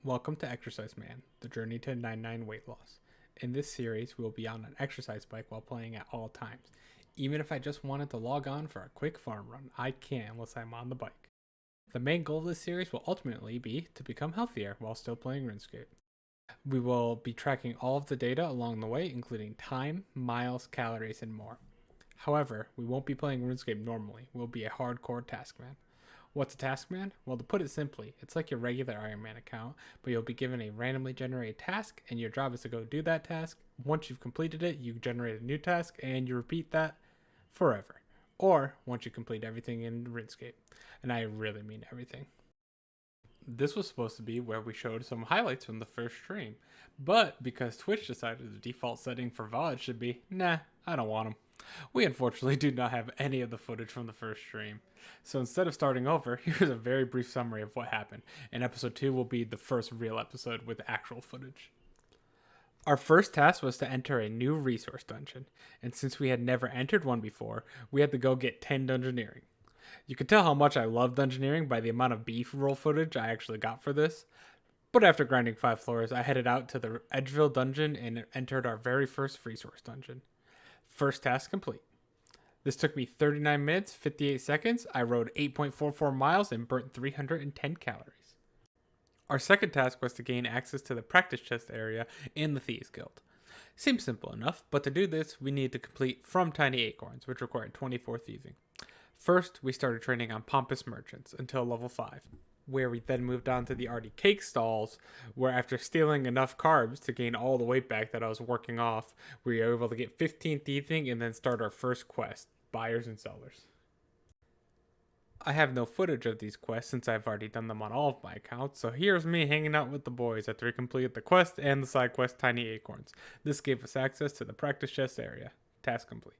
Welcome to ExerciseMan, the journey to 99 weight loss. In this series, we will be on an exercise bike while playing at all times. Even if I just wanted to log on for a quick farm run, I can unless I'm on the bike. The main goal of this series will ultimately be to become healthier while still playing RuneScape. We will be tracking all of the data along the way, including time, miles, calories, and more. However, we won't be playing RuneScape normally. We'll be a hardcore taskman. What's a taskman? Well, to put it simply, it's like your regular Iron Man account, but you'll be given a randomly generated task, and your job is to go do that task. Once you've completed it, you generate a new task, and you repeat that forever. Or once you complete everything in RuneScape. And I really mean everything. This was supposed to be where we showed some highlights from the first stream, but because Twitch decided the default setting for VOD should be, nah, I don't want them. We unfortunately do not have any of the footage from the first stream. So instead of starting over, here's a very brief summary of what happened, and episode 2 will be the first real episode with actual footage. Our first task was to enter a new resource dungeon, and since we had never entered one before, we had to go get 10 dungeoneering. You could tell how much I love dungeoneering by the amount of B-roll footage I actually got for this. But after grinding 5 floors, I headed out to the Edgeville dungeon and entered our very first resource dungeon. First task complete. This took me 39 minutes, 58 seconds. I rode 8.44 miles and burnt 310 calories. Our second task was to gain access to the practice chest area in the Thieves Guild. Seems simple enough, but to do this, we needed to complete From Tiny Acorns, which required 24 thieving. First, we started training on Pompous Merchants until level 5, where we then moved on to the Arty Cake Stalls, where after stealing enough carbs to gain all the weight back that I was working off, we were able to get 15 thieving and then start our first quest, Buyers and Sellers. I have no footage of these quests since I've already done them on all of my accounts, so here's me hanging out with the boys after we completed the quest and the side quest Tiny Acorns. This gave us access to the practice chest area. Task complete.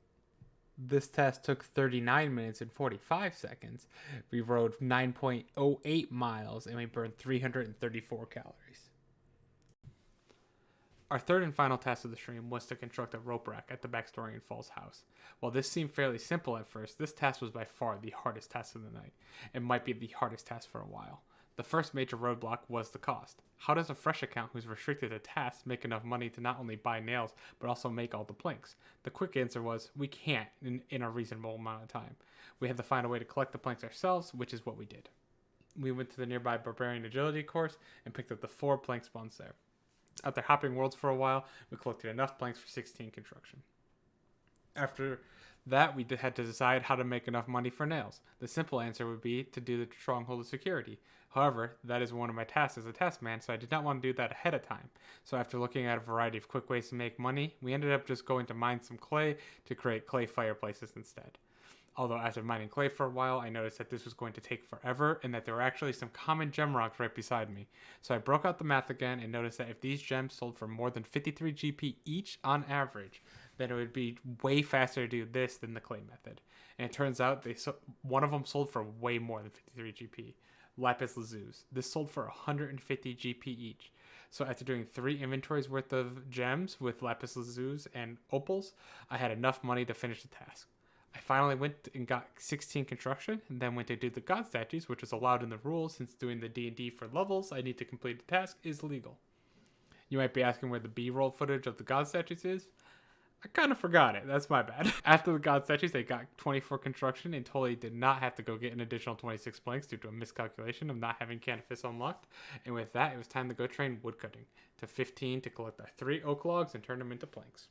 This task took 39 minutes and 45 seconds. We rode 9.08 miles and we burned 334 calories. Our third and final task of the stream was to construct a rope rack at the Backstorian Falls house. While this seemed fairly simple at first, this task was by far the hardest task of the night. It might be the hardest task for a while. The first major roadblock was the cost. How does a fresh account who's restricted to tasks make enough money to not only buy nails, but also make all the planks? The quick answer was, we can't in a reasonable amount of time. We had to find a way to collect the planks ourselves, which is what we did. We went to the nearby Barbarian Agility course and picked up the 4 plank spawns there. After hopping worlds for a while, we collected enough planks for 16 construction. After that, we had to decide how to make enough money for nails. The simple answer would be to do the Stronghold of Security. However, that is one of my tasks as a taskman, so I did not want to do that ahead of time. So after looking at a variety of quick ways to make money, we ended up just going to mine some clay to create clay fireplaces instead. Although after mining clay for a while, I noticed that this was going to take forever and that there were actually some common gem rocks right beside me. So I broke out the math again and noticed that if these gems sold for more than 53 GP each on average, then it would be way faster to do this than the clay method. And it turns out one of them sold for way more than 53 GP. Lapis Lazuli. This sold for 150 GP each. So after doing 3 inventories worth of gems with Lapis Lazuli and opals, I had enough money to finish the task. I finally went and got 16 construction, and then went to do the god statues, which was allowed in the rules since doing the D&D for levels I need to complete the task is legal. You might be asking where the B-roll footage of the god statues is. I kind of forgot it. That's my bad. After the god statues, I got 24 construction and totally did not have to go get an additional 26 planks due to a miscalculation of not having Canifis unlocked. And with that, it was time to go train woodcutting to 15 to collect our 3 oak logs and turn them into planks.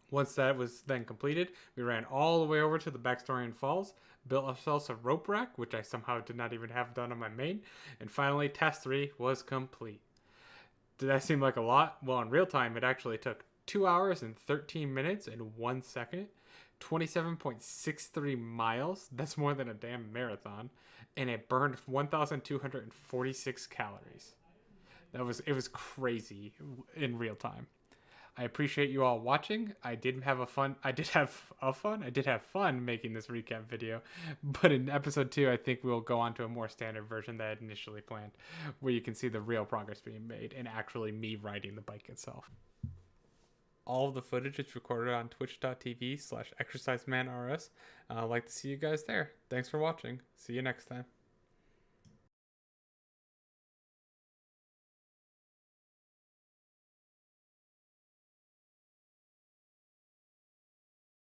Once that was then completed, we ran all the way over to the Backstorian Falls, built ourselves a rope rack, which I somehow did not even have done on my main, and finally, task 3 was complete. Did that seem like a lot? Well, in real time, it actually took 2 hours and 13 minutes and 1 second, 27.63 miles, that's more than a damn marathon, and it burned 1,246 calories. It was crazy in real time. I appreciate you all watching. I did have fun making this recap video, but in episode 2, I think we'll go on to a more standard version that I had initially planned, where you can see the real progress being made and actually me riding the bike itself. All of the footage is recorded on twitch.tv/ExerciseManRS. I'd like to see you guys there. Thanks for watching. See you next time.